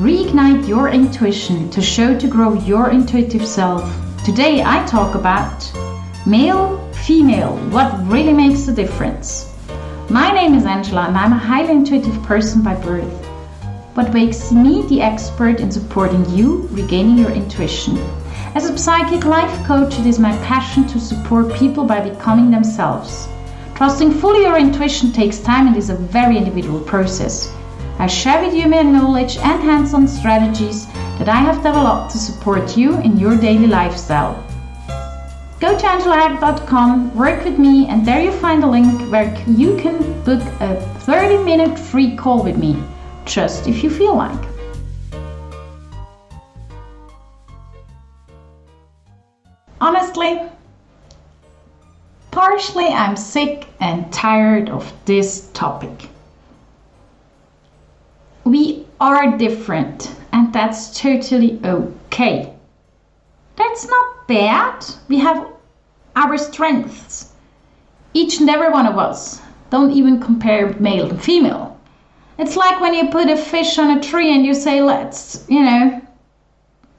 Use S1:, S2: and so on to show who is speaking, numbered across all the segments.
S1: Reignite your intuition to show to grow your intuitive self. Today I talk about male, female, what really makes the difference. My name is Angela and I'm a highly intuitive person by birth. What makes me the expert in supporting you regaining your intuition. As a psychic life coach, it is my passion to support people by becoming themselves. Trusting fully your intuition takes time and is a very individual process. I share with you my knowledge and hands-on strategies that I have developed to support you in your daily lifestyle. Go to angelahack.com, work with me, and there you find a link where you can book a 30-minute free call with me, just if you feel like. Honestly, partially I'm sick and tired of this topic. We are different, and that's totally okay. That's not bad. We have our strengths. Each and every one of us. Don't even compare male and female. It's like when you put a fish on a tree and you say, let's,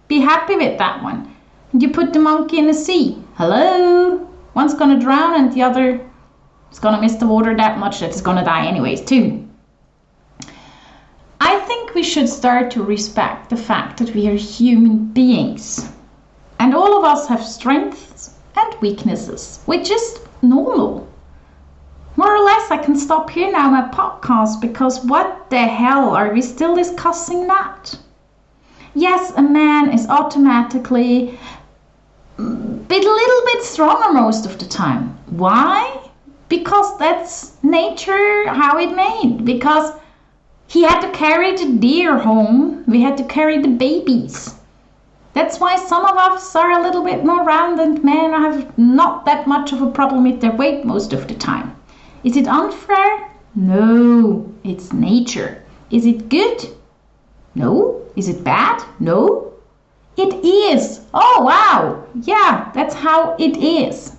S1: be happy with that one. And you put the monkey in the sea. Hello? One's gonna drown and the other is gonna miss the water that much that it's gonna die anyways too. I think we should start to respect the fact that we are human beings. And all of us have strengths and weaknesses, which is normal. More or less, I can stop here now my podcast because what the hell, are we still discussing that? Yes, a man is automatically a little bit stronger most of the time. Why? Because that's nature, how it made. Because he had to carry the deer home. We had to carry the babies. That's why some of us are a little bit more round and men have not that much of a problem with their weight most of the time. Is it unfair? No, it's nature. Is it good? No. Is it bad? No. It is. Oh, wow. Yeah, that's how it is.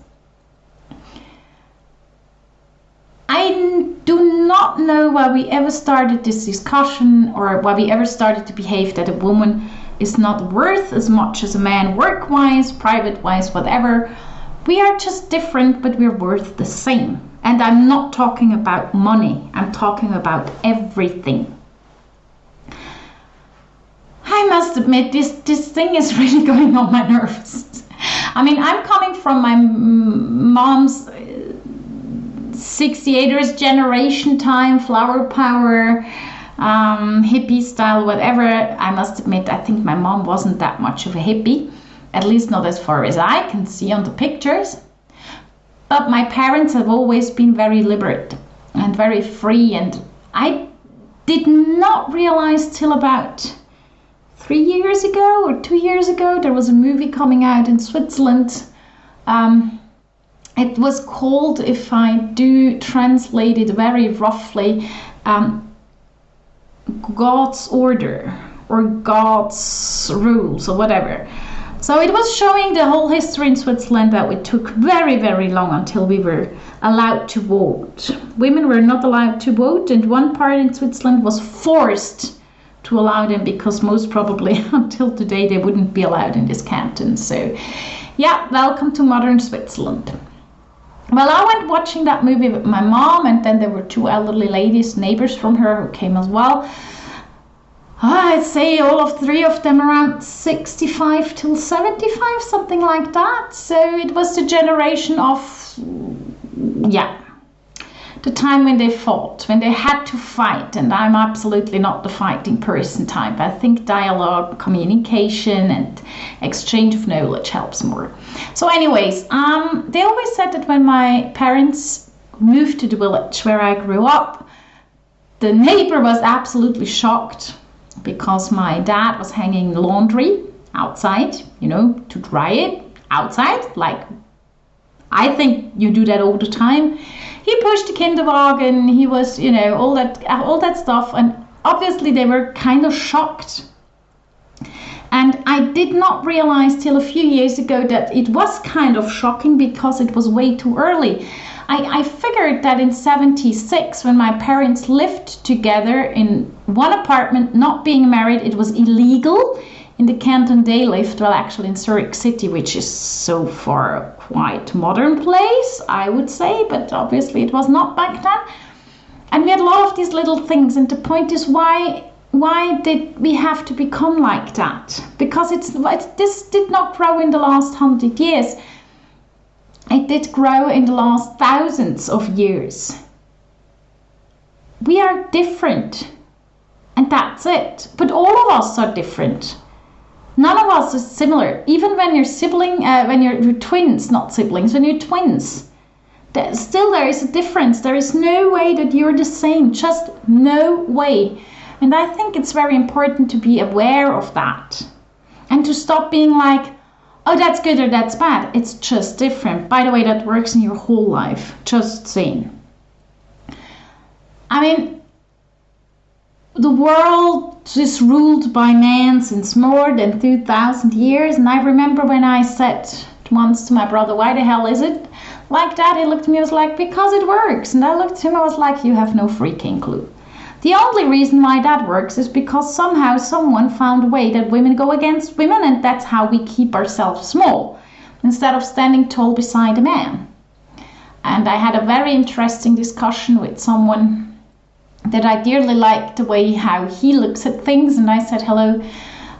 S1: I do not know why we ever started this discussion or why we ever started to behave that a woman is not worth as much as a man, work-wise, private-wise, whatever. We are just different, but we're worth the same. And I'm not talking about money. I'm talking about everything. I must admit, this thing is really going on my nerves. I mean, I'm coming from my mom's 68ers generation time, flower power, hippie style, whatever. I must admit, I think my mom wasn't that much of a hippie, at least not as far as I can see on the pictures. But my parents have always been very liberal and very free, and I did not realize till about 3 years ago or 2 years ago, there was a movie coming out in Switzerland. It was called, if I do translate it very roughly, God's Order or God's Rules or whatever. So it was showing the whole history in Switzerland that it took very, very long until we were allowed to vote. Women were not allowed to vote, and one part in Switzerland was forced to allow them because most probably until today they wouldn't be allowed in this canton. So yeah, welcome to modern Switzerland. Well, I went watching that movie with my mom, and then there were two elderly ladies, neighbors from her, who came as well. I'd say all of three of them around 65 till 75, something like that. So it was the generation of, the time when they fought, when they had to fight. And I'm absolutely not the fighting person type. I think dialogue, communication, and exchange of knowledge helps more. So anyways, they always said that when my parents moved to the village where I grew up, the neighbor was absolutely shocked because my dad was hanging laundry outside, to dry it outside. Like, I think you do that all the time. He pushed the Kinderwagen, he was, all that stuff. And obviously they were kind of shocked. And I did not realize till a few years ago that it was kind of shocking because it was way too early. I figured that in 76, when my parents lived together in one apartment, not being married, it was illegal in the canton they lived, well, actually in Zurich City, which is so far a quite modern place, I would say, but obviously it was not back then. And we had a lot of these little things, and the point is, why did we have to become like that? Because this did not grow in the last 100 years. It did grow in the last thousands of years. We are different, and that's it. But all of us are different. None of us is similar. Even when you're twins, not siblings, when you're twins, there is a difference. There is no way that you're the same, just no way. And I think it's very important to be aware of that and to stop being like, oh, that's good or that's bad. It's just different. By the way, that works in your whole life. Just saying. I mean, the world is ruled by men since more than 2,000 years. And I remember when I said once to my brother, why the hell is it like that? He looked at me and was like, because it works. And I looked at him, I was like, you have no freaking clue. The only reason why that works is because somehow someone found a way that women go against women, and that's how we keep ourselves small, instead of standing tall beside a man. And I had a very interesting discussion with someone that I dearly liked the way how he looks at things, and I said, hello,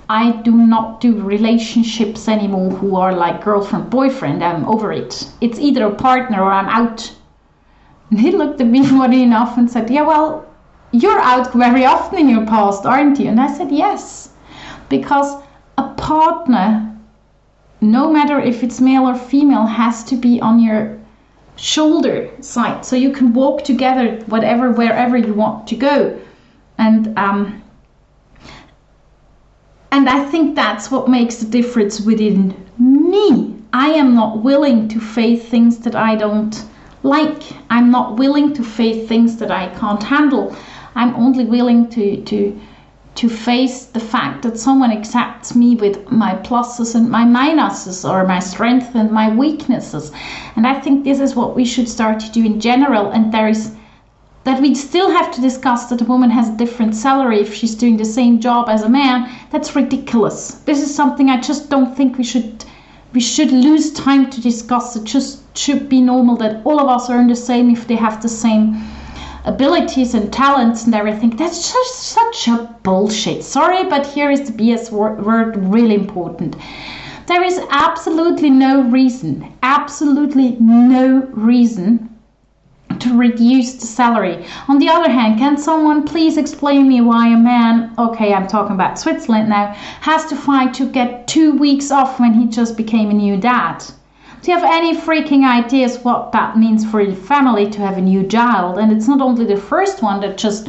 S1: I do not do relationships anymore who are like girlfriend, boyfriend, I'm over it. It's either a partner or I'm out. And he looked at me funny enough and said, yeah, well, you're out very often in your past, aren't you? And I said, yes, because a partner, no matter if it's male or female, has to be on your shoulder side, so you can walk together wherever you want to go. And I think that's what makes the difference within me. I am not willing to face things that I don't like. I'm not willing to face things that I can't handle. I'm only willing to face the fact that someone accepts me with my pluses and my minuses, or my strengths and my weaknesses. And I think this is what we should start to do in general. And there is that we still have to discuss that a woman has a different salary if she's doing the same job as a man. That's ridiculous. This is something I just don't think we should lose time to discuss. It just should be normal that all of us earn the same if they have the same abilities and talents and everything. That's just such a bullshit. Sorry, but here is the BS word really important. There is absolutely no reason to reduce the salary. On the other hand, can someone please explain me why a man, okay, I'm talking about Switzerland now, has to fight to get 2 weeks off when he just became a new dad? Do you have any freaking ideas what that means for your family to have a new child? And it's not only the first one that just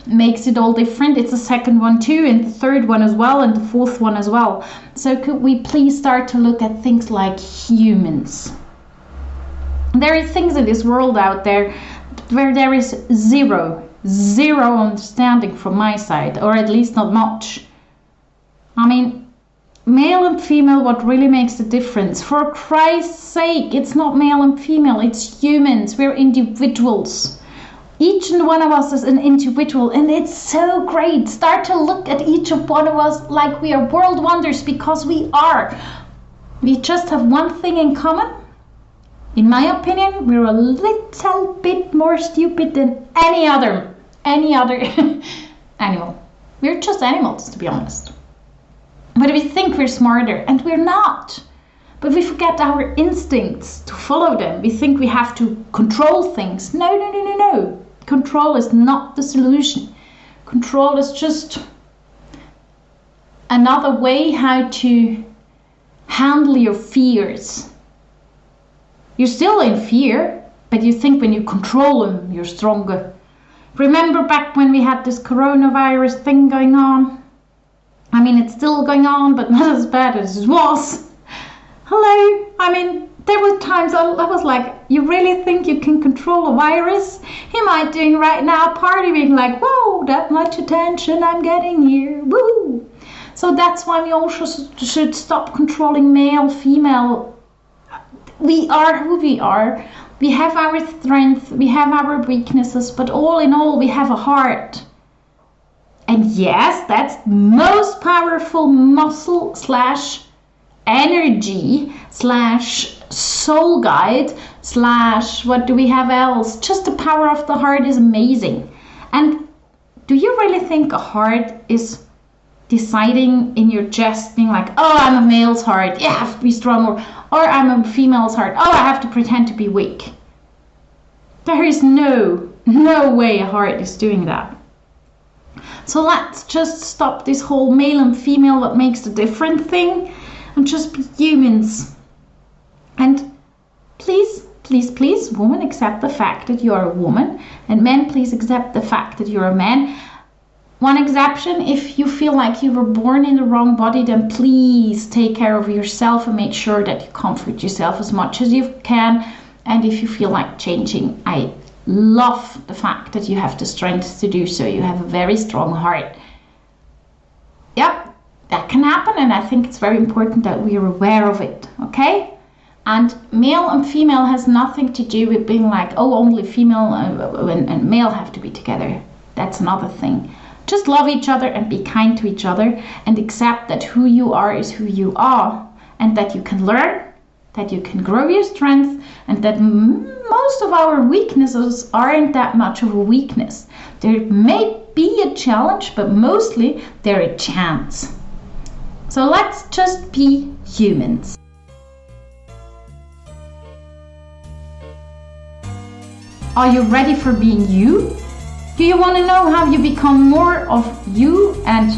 S1: makes it all different, it's the second one too, and the third one as well, and the fourth one as well. So could we please start to look at things like humans? There are things in this world out there where there is zero understanding from my side, or at least not much. I mean, male and female, what really makes the difference? For Christ's sake, it's not male and female, it's humans. We're individuals. Each and one of us is an individual, and it's so great. Start to look at each of one of us like we are world wonders, because we are. We just have one thing in common. In my opinion, we're a little bit more stupid than any other animal. We're just animals, to be honest. But we think we're smarter, and we're not. But we forget our instincts to follow them. We think we have to control things. No. Control is not the solution. Control is just another way how to handle your fears. You're still in fear, but you think when you control them, you're stronger. Remember back when we had this coronavirus thing going on? I mean, it's still going on, but not as bad as it was. Hello? I mean, there were times I was like, you really think you can control a virus? Am I doing right now partying like, whoa, that much attention I'm getting here, woo! So that's why we also should stop controlling male, female. We are who we are. We have our strength, we have our weaknesses, but all in all, we have a heart. And yes, that's the most powerful muscle slash energy slash soul guide slash what do we have else? Just the power of the heart is amazing. And do you really think a heart is deciding in your chest, being like, oh, I'm a male's heart, yeah, I have to be strong, or I'm a female's heart, oh, I have to pretend to be weak? There is no way a heart is doing that. So let's just stop this whole male and female, what makes the different thing, and just be humans. And please, please, please, women, accept the fact that you are a woman, and men, please accept the fact that you're a man. One exception, if you feel like you were born in the wrong body, then please take care of yourself and make sure that you comfort yourself as much as you can. And if you feel like changing, I love the fact that you have the strength to do so. You have a very strong heart. Yep, that can happen, and I think it's very important that we are aware of it, okay? And male and female has nothing to do with being like, oh, only female and male have to be together. That's another thing. Just love each other and be kind to each other and accept that who you are is who you are, and that you can learn, that you can grow your strength, and that most of our weaknesses aren't that much of a weakness. There may be a challenge, but mostly they're a chance. So let's just be humans. Are you ready for being you? Do you want to know how you become more of you, and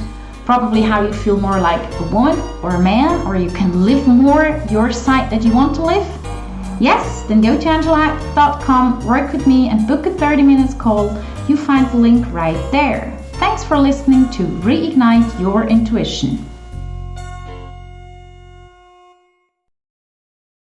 S1: probably how you feel more like a woman or a man, or you can live more your side that you want to live? Yes, then go to angelahack.com, work with me and book a 30 minutes call. You find the link right there. Thanks for listening to Reignite Your Intuition.